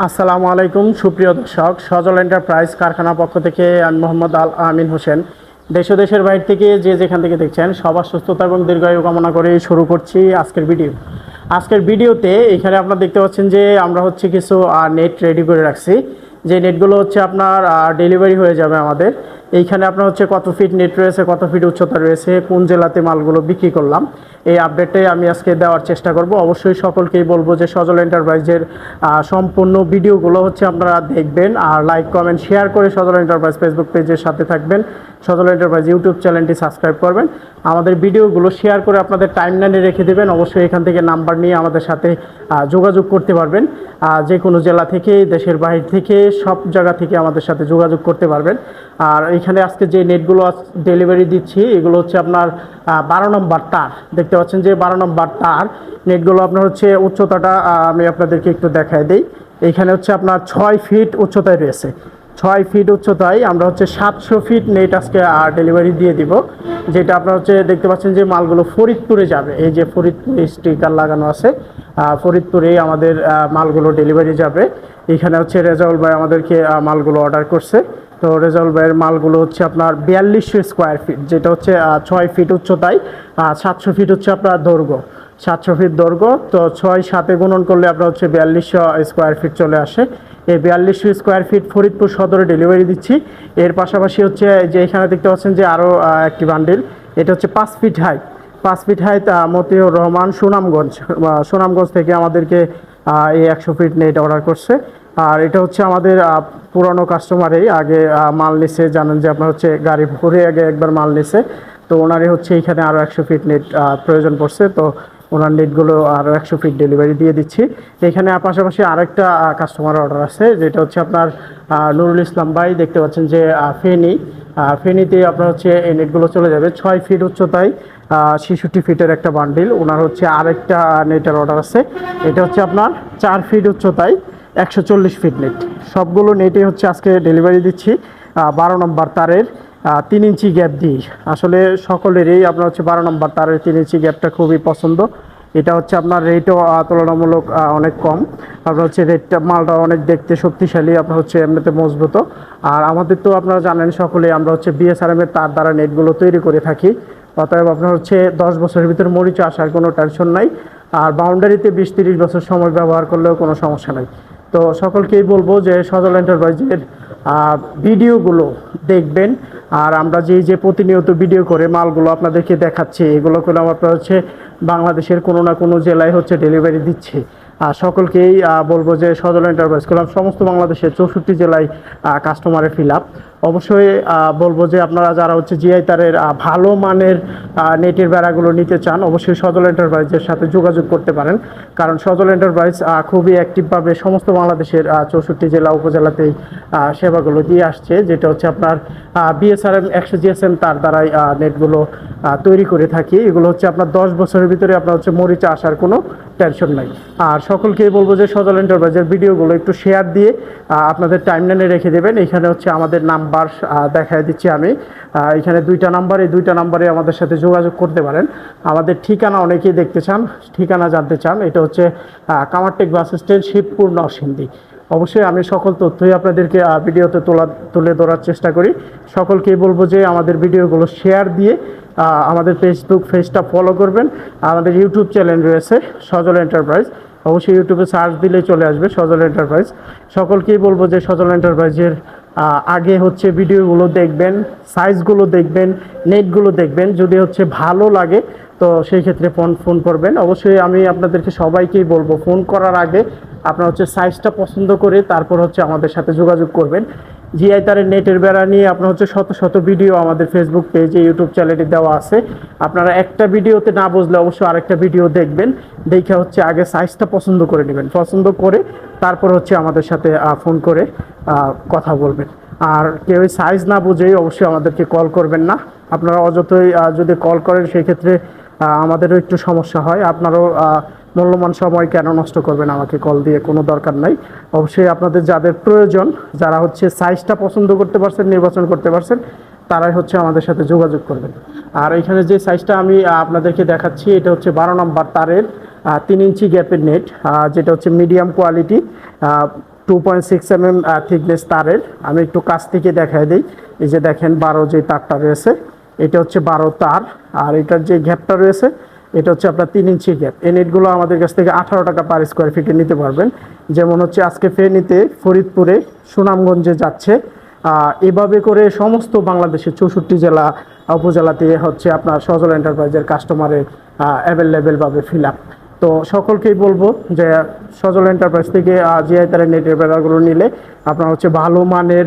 আসসালামু আলাইকুম সুপ্রিয় দর্শক, সজল এন্টারপ্রাইজ কারখানা পক্ষ থেকে আমি মোহাম্মদ আল আমিন হোসেন। দেশ ও দেশের বাইরে থেকে যে যেখান থেকে দেখছেন সবার সুস্থতা এবং দীর্ঘায়ু কামনা করে শুরু করছি আজকের ভিডিওতে এখানে আপনারা দেখতে পাচ্ছেন যে আমরা হচ্ছে কিছু নেট রেডি করে রাখছি। যে নেটগুলো হচ্ছে আপনার ডেলিভারি হয়ে যাবে আমাদের এইখানে। আপনার হচ্ছে কত ফিট নেট রয়েছে, কত ফিট উচ্চতা রয়েছে, কোন জেলাতে মালগুলো বিক্রি করলাম, এই আপডেটটাই আমি আজকে দেওয়ার চেষ্টা করব। অবশ্যই সকলকেই বলবো যে সজল এন্টারপ্রাইজের সম্পূর্ণ ভিডিওগুলো হচ্ছে আপনারা দেখবেন, আর লাইক কমেন্ট শেয়ার করে সজল এন্টারপ্রাইজ ফেসবুক পেজের সাথে থাকবেন, সজল এন্টারপ্রাইজ ইউটিউব চ্যানেলটি সাবস্ক্রাইব করবেন, আমাদের ভিডিওগুলো শেয়ার করে আপনাদের টাইমলাইনে রেখে দেবেন। অবশ্যই এখান থেকে নাম্বার নিয়ে আমাদের সাথে যোগাযোগ করতে পারবেন। যে কোনো জেলা থেকে, দেশের বাইরে থেকে, সব জায়গা থেকে আমাদের সাথে যোগাযোগ করতে পারবেন। আর এখানে আজকে যে নেটগুলো ডেলিভারি দিচ্ছি এগুলো হচ্ছে আপনার 12 নম্বর তার। দেখতে পাচ্ছেন যে 12 নম্বর তার নেটগুলো আপনার হচ্ছে উচ্চতাটা আমি আপনাদেরকে একটু দেখাই দিই। এইখানে হচ্ছে আপনার 6 ফিট উচ্চতায় রয়েছে। 6 ফিট উচ্চতায় আমরা হচ্ছে 700 ফিট নেট আজকে ডেলিভারি দিয়ে দিব। যেটা আপনার হচ্ছে দেখতে পাচ্ছেন যে মালগুলো ফরিদপুরে যাবে। এই যে ফরিদপুরে স্টিকার লাগানো আছে, ফরিদপুরে আমাদের মালগুলো ডেলিভারি যাবে। এখানে হচ্ছে রেজাউল ভাই আমাদেরকে মালগুলো অর্ডার করছে। তো রেজাউল ভাইয়ের মালগুলো হচ্ছে আপনার 4200 স্কোয়ার ফিট, যেটা হচ্ছে 6 ফিট উচ্চতায়, 700 ফিট হচ্ছে আপনার দৈর্ঘ্য, 700 ফিট দৈর্ঘ্য। তো 6 7 গুণন করলে আপনার হচ্ছে 4200 স্কোয়ার ফিট চলে আসে। এই 4200 স্কোয়ার ফিট ফরিদপুর সদরে ডেলিভারি দিচ্ছি। এর পাশাপাশি হচ্ছে যে এখানে দেখতে পাচ্ছেন যে আরও একটি বান্ডিল, এটা হচ্ছে 5 feet height. 5 feet height Motiur Rahman Sunamganj থেকে আমাদেরকে এই 100 ফিট নেট অর্ডার করছে। আর এটা হচ্ছে আমাদের পুরনো কাস্টমারেই আগে মাল নিছে, জানেন যে আপনার হচ্ছে গাড়ি ভরে আগে একবার মাল নিছে। তো ওনারই হচ্ছে এখানে আরও 100 ফিট নেট প্রয়োজন পড়ছে। তো ওনার নেটগুলো আরও 100 ফিট ডেলিভারি দিয়ে দিচ্ছি। এখানে পাশাপাশি আরেকটা কাস্টমার অর্ডার আছে, যেটা হচ্ছে আপনার নুরুল ইসলাম ভাই। দেখতে পাচ্ছেন যে ফেনীতে আপনার হচ্ছে এই নেটগুলো চলে যাবে। 6 ফিট উচ্চতায় 66 ফিটের একটা বান্ডিল। ওনার হচ্ছে আরেকটা নেটের অর্ডার আছে, এটা হচ্ছে আপনার 4 ফিট উচ্চতায় 140 ফিট নেট। সবগুলো নেটে হচ্ছে আজকে ডেলিভারি দিচ্ছি 12 নম্বর তারের 3 ইঞ্চি গ্যাপ দিয়ে। আসলে সকলেরই আপনার হচ্ছে 12 নম্বর তারের 3 ইঞ্চি গ্যাপটা খুবই পছন্দ। এটা হচ্ছে আপনার রেটও তুলনামূলক অনেক কম। আপনার হচ্ছে রেটটা মালটা অনেক দেখতে শক্তিশালী, আপনার হচ্ছে এমনিতে মজবুত। আর আমাদের তো আপনারা জানেন সকলে, আমরা হচ্ছে বিএসআরএম এর তার দ্বারা নেটগুলো তৈরি করে থাকি। অতএব আপনার হচ্ছে 10 বছরের ভিতরে মরিচা আসার কোনো টেনশন নাই। আর বাউন্ডারিতে 20 30 বছর সময় ব্যবহার করলেও কোনো সমস্যা নাই। তো সকলকেই বলবো যে সজল এন্টারপ্রাইজের ভিডিওগুলো দেখবেন। আর আমরা যে প্রতিনিয়ত ভিডিও করে মালগুলো আপনাদেরকে দেখাচ্ছি, এগুলো করে আপনারা হচ্ছে বাংলাদেশের কোনো না কোনো জেলায় হচ্ছে ডেলিভারি দিচ্ছে। আর সকলকেই বলবো যে সজল এন্টারপ্রাইজ করলাম সমস্ত বাংলাদেশের 64 জেলায় কাস্টমারের ফিল আপ। অবশ্যই বলবো যে আপনারা যারা হচ্ছে জিআই তারের ভালো মানের নেটের বেড়াগুলো নিতে চান, অবশ্যই সজল এন্টারপ্রাইজের সাথে যোগাযোগ করতে পারেন। কারণ সজল এন্টারপ্রাইজ খুবই অ্যাক্টিভভাবে সমস্ত বাংলাদেশের 64 জেলা উপজেলাতেই সেবাগুলো দিয়ে আসছে। যেটা হচ্ছে আপনার বিএসআরএম 100 জিএসএম তার দ্বারাই নেটগুলো তৈরি করে থাকি। এগুলো হচ্ছে আপনার 10 বছরের ভিতরে আপনার হচ্ছে মরিচা আসার কোনো টেনশন নাই। আর সকলকেই বলবো যে সজল এন্টারপ্রাইজের ভিডিওগুলো একটু শেয়ার দিয়ে আপনাদের টাইমলাইনে রেখে দেবেন। এখানে হচ্ছে আমাদের নাম্বার দেখায় দিচ্ছি আমি। এখানে 2টা নাম্বার, এই 2টা নাম্বারে আমাদের সাথে যোগাযোগ করতে পারেন। আমাদের ঠিকানা অনেকেই দেখতে চান, ঠিকানা জানতে চান। এটা হচ্ছে কামারটেক বাস স্ট্যান্ড, শিবপুর, নরসিংদী। অবশ্যই আমি সকল তথ্যই আপনাদেরকে ভিডিওতে তুলে ধরার চেষ্টা করি। সকলকেই বলবো যে আমাদের ভিডিওগুলো শেয়ার দিয়ে আমাদের ফেসবুক পেজটা ফলো করবেন। আমাদের ইউটিউব চ্যানেল রয়েছে সজল এন্টারপ্রাইজ, অবশ্যই ইউটিউবে সার্চ দিলে চলে আসবে সজল এন্টারপ্রাইজ। সকলকেই বলবো যে সজল এন্টারপ্রাইজের আগে হচ্ছে ভিডিওগুলো দেখবেন, সাইজগুলো দেখবেন, নেটগুলো দেখবেন। যদি হচ্ছে ভালো লাগে তো সেই ক্ষেত্রে ফোন করবেন। অবশ্যই আমি আপনাদেরকে সবাইকেই বলবো ফোন করার আগে আপনার হচ্ছে সাইজটা পছন্দ করে তারপর হচ্ছে আমাদের সাথে যোগাযোগ করবেন। জিআই তারের নেটের বেড়া নিয়ে আপনার হচ্ছে শত ভিডিও আমাদের ফেসবুক পেজে, ইউটিউব চ্যানেলে দেওয়া আছে। আপনারা একটা ভিডিওতে না বুঝলে অবশ্যই আরেকটা ভিডিও দেখবেন, দেখে হচ্ছে আগে সাইজটা পছন্দ করে নেবেন। পছন্দ করে তারপর হচ্ছে আমাদের সাথে ফোন করে কথা বলবেন। আর কেউ সাইজ না বুঝেই অবশ্যই আমাদেরকে কল করবেন না। আপনারা অযথই যদি কল করেন সেক্ষেত্রে আমাদেরও একটু সমস্যা হয়। আপনারাও মূল্যবান সময় কেন নষ্ট করবেন আমাকে কল দিয়ে, কোনো দরকার নাই। অবশ্যই আপনাদের যাদের প্রয়োজন, যারা হচ্ছে সাইজটা পছন্দ করতে পারছেন, নির্বাচন করতে পারছেন, তারাই হচ্ছে আমাদের সাথে যোগাযোগ করবেন। আর এখানে যে সাইজটা আমি আপনাদেরকে দেখাচ্ছি এটা হচ্ছে 12 নম্বর তারের 3 ইঞ্চি গ্যাপের নেট, যেটা হচ্ছে মিডিয়াম কোয়ালিটি। 2.6 mm থিকনেস তারের। আমি একটু কাছ থেকে দেখাই দিই। এই যে দেখেন 12 যে তারটা রয়েছে, এটা হচ্ছে 12 তার। আর এটার যে গ্যাপটা রয়েছে, এটা হচ্ছে আপনার 3 ইঞ্চি গ্যাপ। এই নেটগুলো আমাদের কাছ থেকে 18 টাকা পার স্কোয়ার ফিটে নিতে পারবেন। যেমন হচ্ছে আজকে ফেনীতে, ফরিদপুরে, সুনামগঞ্জে যাচ্ছে। এভাবে করে সমস্ত বাংলাদেশের 64 জেলা উপজেলাতে হচ্ছে আপনার সজল এন্টারপ্রাইজের কাস্টমারের অ্যাভেলেবেলভাবে ফিল আপ। তো সকলকেই বলবো যে সজল এন্টারপ্রাইজ থেকে জিআই তারের নেটের বেড়াগুলো নিলে আপনার হচ্ছে ভালো মানের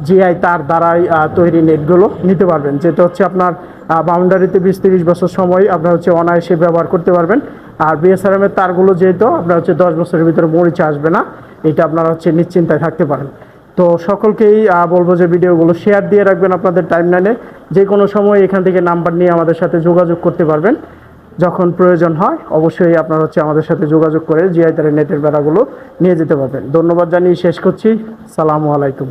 জিআই তার দ্বারাই তৈরি নেটগুলো নিতে পারবেন, যেটা হচ্ছে আপনার বাউন্ডারিতে 20-30 বছর সময় আপনার হচ্ছে অনায়াসে ব্যবহার করতে পারবেন। আর বিএসআরএম এর তারগুলো যেহেতু আপনার হচ্ছে 10 বছরের ভিতরে মরিচা আসবে না, এটা আপনারা হচ্ছে নিশ্চিন্তায় থাকতে পারেন। তো সকলকেই বলবো যে ভিডিওগুলো শেয়ার দিয়ে রাখবেন আপনাদের টাইমলাইনে। যে কোনো সময় এখান থেকে নাম্বার নিয়ে আমাদের সাথে যোগাযোগ করতে পারবেন। যখন প্রয়োজন হয় অবশ্যই আপনারা হচ্ছে আমাদের সাথে যোগাযোগ করে জিআই তারের নেটের বেড়াগুলো নিয়ে যেতে পারবেন। ধন্যবাদ জানিয়ে শেষ করছি। সালামু আলাইকুম।